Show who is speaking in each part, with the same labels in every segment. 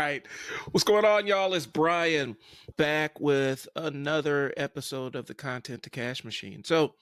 Speaker 1: right. What's going on, y'all? It's Brian back with another episode of the Content to Cash Machine. So,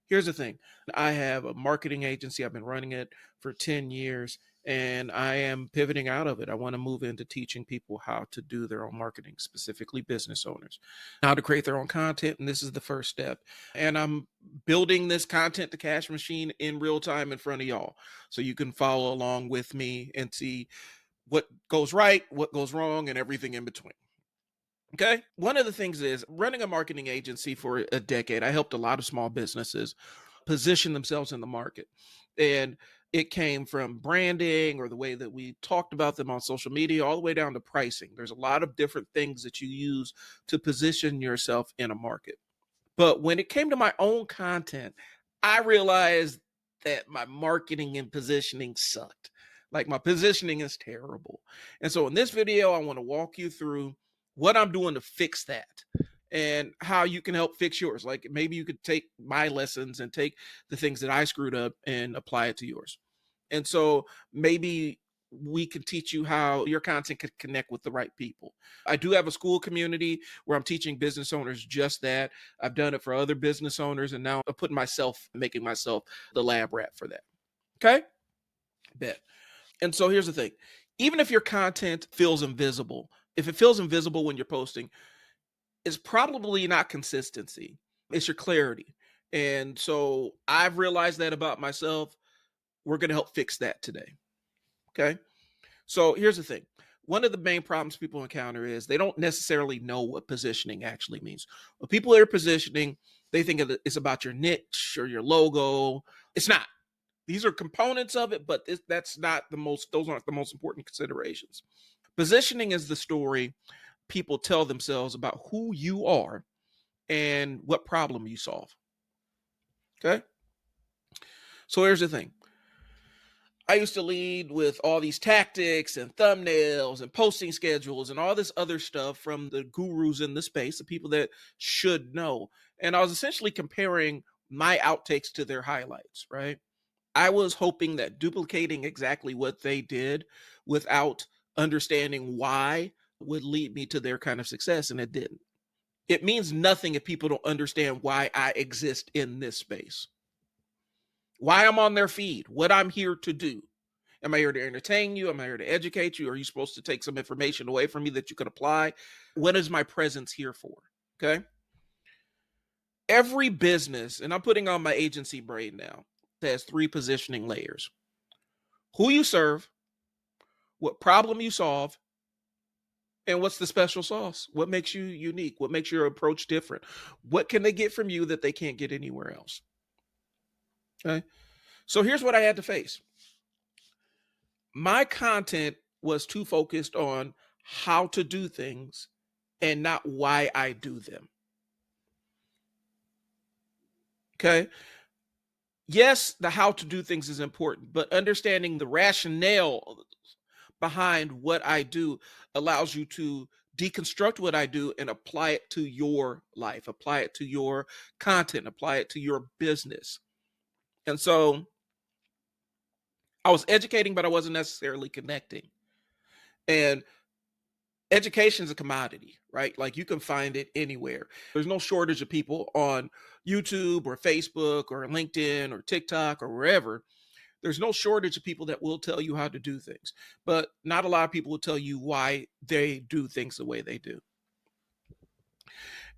Speaker 1: here's the thing. I have a marketing agency. I've been running it for 10 years and I am pivoting out of it. I want to move into teaching people how to do their own marketing, specifically business owners, how to create their own content. And this is the first step. And I'm building this Content to Cash Machine in real time in front of y'all. So you can follow along with me and see what goes right, what goes wrong, and everything in between. Okay. One of the things is running a marketing agency for a decade. I helped a lot of small businesses position themselves in the market. And it came from branding or the way that we talked about them on social media, all the way down to pricing. There's a lot of different things that you use to position yourself in a market. But when it came to my own content, I realized that my marketing and positioning sucked. Like my positioning is terrible. And so in this video, I want to walk you through what I'm doing to fix that and how you can help fix yours. Like maybe you could take my lessons and take the things that I screwed up and apply it to yours. And so maybe we can teach you how your content could connect with the right people. I do have a school community where I'm teaching business owners just that. I've done it for other business owners, and now I'm making myself the lab rat for that. Okay? Bet. And so here's the thing. Even if your content feels invisible, if it feels invisible when you're posting, it's probably not consistency. It's your clarity. And so I've realized that about myself. We're going to help fix that today. Okay. So here's the thing. One of the main problems people encounter is they don't necessarily know what positioning actually means. When people are positioning, they think it's about your niche or your logo. It's not. These are components of it, but those aren't the most important considerations. Positioning is the story people tell themselves about who you are and what problem you solve. Okay. So here's the thing. I used to lead with all these tactics and thumbnails and posting schedules and all this other stuff from the gurus in the space, the people that should know. And I was essentially comparing my outtakes to their highlights, right? I was hoping that duplicating exactly what they did without understanding why would lead me to their kind of success, and it didn't. It means nothing if people don't understand why I exist in this space, why I'm on their feed, what I'm here to do. Am I here to entertain you? Am I here to educate you? Are you supposed to take some information away from me that you could apply? What is my presence here for? Okay. Every business, and I'm putting on my agency brain now, has 3 positioning layers: who you serve, what problem you solve, and what's the special sauce? What makes you unique? What makes your approach different? What can they get from you that they can't get anywhere else? Okay. So here's what I had to face. My content was too focused on how to do things and not why I do them. Okay. Yes, the how to do things is important, but understanding the rationale behind what I do allows you to deconstruct what I do and apply it to your life, apply it to your content, apply it to your business. And so I was educating, but I wasn't necessarily connecting. And education is a commodity, right? Like you can find it anywhere. There's no shortage of people on YouTube or Facebook or LinkedIn or TikTok or wherever. There's no shortage of people that will tell you how to do things, but not a lot of people will tell you why they do things the way they do.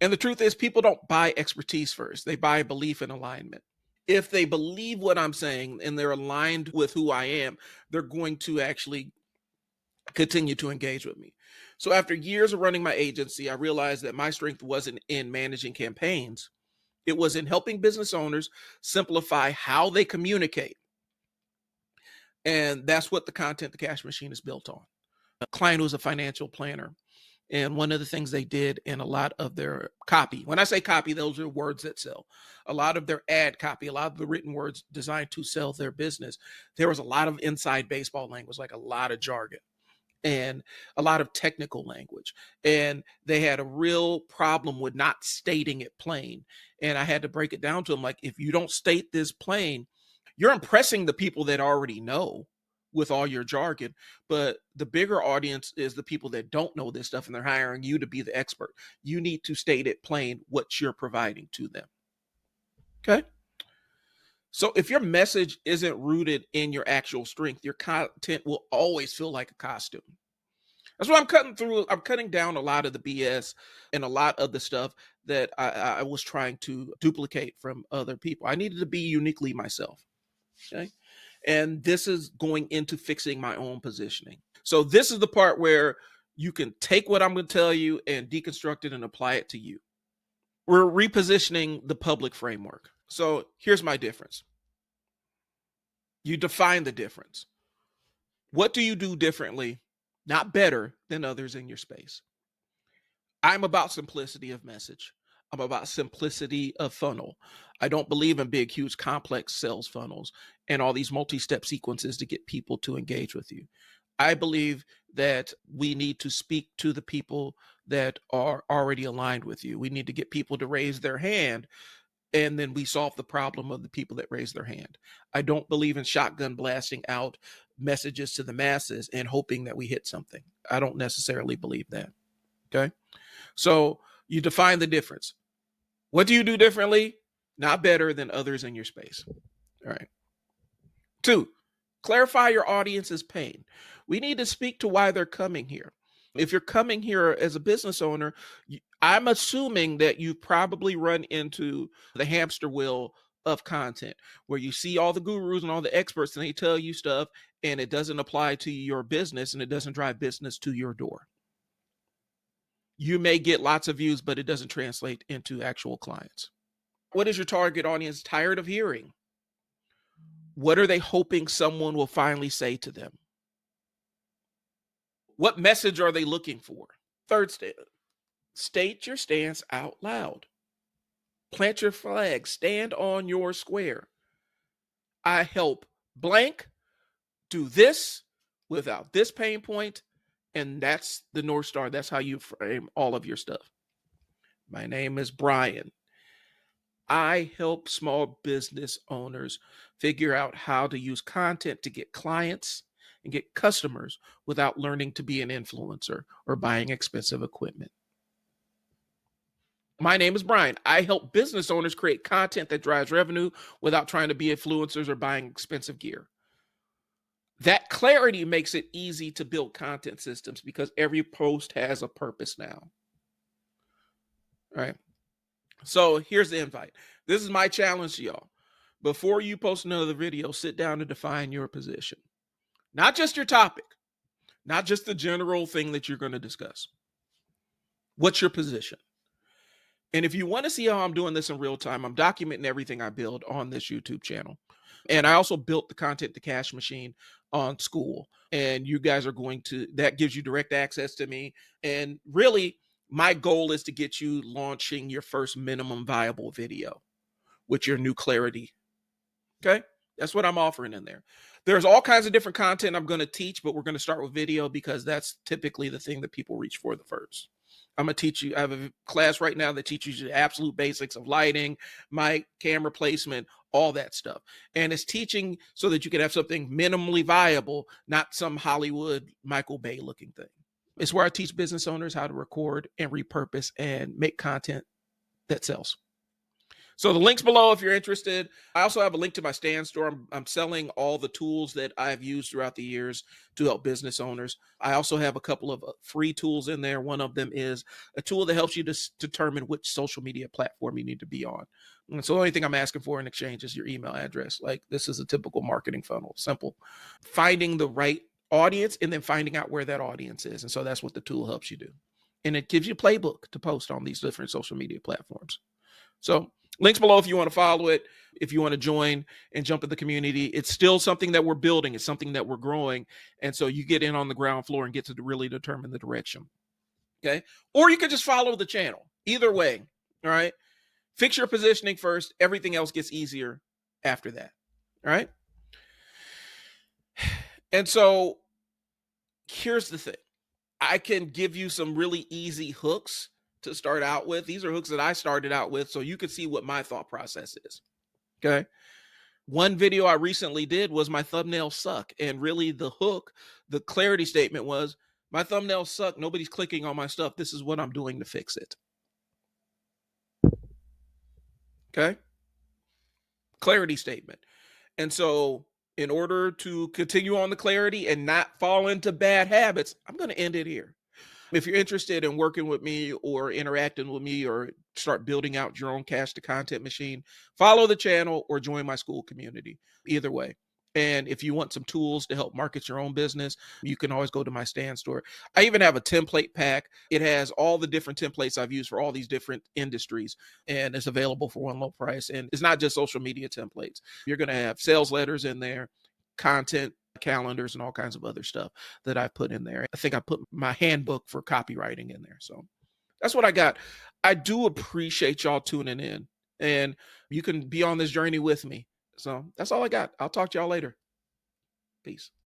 Speaker 1: And the truth is, people don't buy expertise first, they buy belief and alignment. If they believe what I'm saying and they're aligned with who I am, they're going to actually continue to engage with me. So after years of running my agency, I realized that my strength wasn't in managing campaigns. It was in helping business owners simplify how they communicate. And that's what the Content to Cash Machine is built on. A client was a financial planner. And one of the things they did in a lot of their copy, when I say copy, those are words that sell. A lot of their ad copy, a lot of the written words designed to sell their business, there was a lot of inside baseball language, like a lot of jargon and a lot of technical language. And they had a real problem with not stating it plain. And I had to break it down to them like, if you don't state this plain, you're impressing the people that already know, with all your jargon, but the bigger audience is the people that don't know this stuff and they're hiring you to be the expert. You need to state it plain what you're providing to them. Okay. So if your message isn't rooted in your actual strength, your content will always feel like a costume. That's what I'm cutting through. I'm cutting down a lot of the BS and a lot of the stuff that I was trying to duplicate from other people. I needed to be uniquely myself. Okay. And this is going into fixing my own positioning. So this is the part where you can take what I'm going to tell you and deconstruct it and apply it to you. We're repositioning the public framework. So here's my difference. You define the difference. What do you do differently, not better than others in your space? I'm about simplicity of message. I'm about simplicity of funnel. I don't believe in big, huge, complex sales funnels and all these multi-step sequences to get people to engage with you. I believe that we need to speak to the people that are already aligned with you. We need to get people to raise their hand, and then we solve the problem of the people that raise their hand. I don't believe in shotgun blasting out messages to the masses and hoping that we hit something. I don't necessarily believe that. Okay. So you define the difference. What do you do differently? Not better than others in your space. All right. 2, clarify your audience's pain. We need to speak to why they're coming here. If you're coming here as a business owner, I'm assuming that you've probably run into the hamster wheel of content where you see all the gurus and all the experts and they tell you stuff and it doesn't apply to your business and it doesn't drive business to your door. You may get lots of views, but it doesn't translate into actual clients. What is your target audience tired of hearing? What are they hoping someone will finally say to them? What message are they looking for? 3rd, state your stance out loud. Plant your flag. Stand on your square. I help blank do this without this pain point, and that's the North Star. That's how you frame all of your stuff. My name is Brian. I help small business owners figure out how to use content to get clients and get customers without learning to be an influencer or buying expensive equipment. My name is Brian. I help business owners create content that drives revenue without trying to be influencers or buying expensive gear. That clarity makes it easy to build content systems because every post has a purpose now. All right. So here's the invite. This is my challenge to y'all. Before you post another video, sit down and define your position. Not just your topic, not just the general thing that you're going to discuss. What's your position? And if you want to see how I'm doing this in real time, I'm documenting everything I build on this YouTube channel. And I also built the Content to Cash Machine on School. And you guys are going to, that gives you direct access to me. And really, my goal is to get you launching your first minimum viable video with your new clarity. Okay? That's what I'm offering in there. There's all kinds of different content I'm going to teach, but we're going to start with video because that's typically the thing that people reach for the first. I'm going to teach you, I have a class right now that teaches you the absolute basics of lighting, mic, camera placement, all that stuff. And it's teaching so that you can have something minimally viable, not some Hollywood Michael Bay looking thing. It's where I teach business owners how to record and repurpose and make content that sells. So the link's below if you're interested. I also have a link to my Stan Store. I'm selling all the tools that I've used throughout the years to help business owners. I also have a couple of free tools in there. One of them is a tool that helps you to determine which social media platform you need to be on. And so the only thing I'm asking for in exchange is your email address. Like, this is a typical marketing funnel. Simple. Finding the right audience and then finding out where that audience is. And so that's what the tool helps you do. And it gives you a playbook to post on these different social media platforms. So links below if you want to follow it, if you want to join and jump in the community. It's still something that we're building. It's something that we're growing. And so you get in on the ground floor and get to really determine the direction. Okay. Or you could just follow the channel. Either way. All right. Fix your positioning first. Everything else gets easier after that. All right. And so here's the thing. I can give you some really easy hooks to start out with. These are hooks that I started out with, so you can see what my thought process is. Okay. One video I recently did was my thumbnails suck. And really the hook, the clarity statement was my thumbnails suck. Nobody's clicking on my stuff. This is what I'm doing to fix it. Okay. Clarity statement. And so, in order to continue on the clarity and not fall into bad habits, I'm going to end it here. If you're interested in working with me or interacting with me or start building out your own cash to content machine, follow the channel or join my school community. Either way. And if you want some tools to help market your own business, you can always go to my stand store. I even have a template pack. It has all the different templates I've used for all these different industries, and it's available for one low price. And it's not just social media templates. You're going to have sales letters in there, content calendars, and all kinds of other stuff that I put in there. I think I put my handbook for copywriting in there. So that's what I got. I do appreciate y'all tuning in, and you can be on this journey with me. So that's all I got. I'll talk to y'all later. Peace.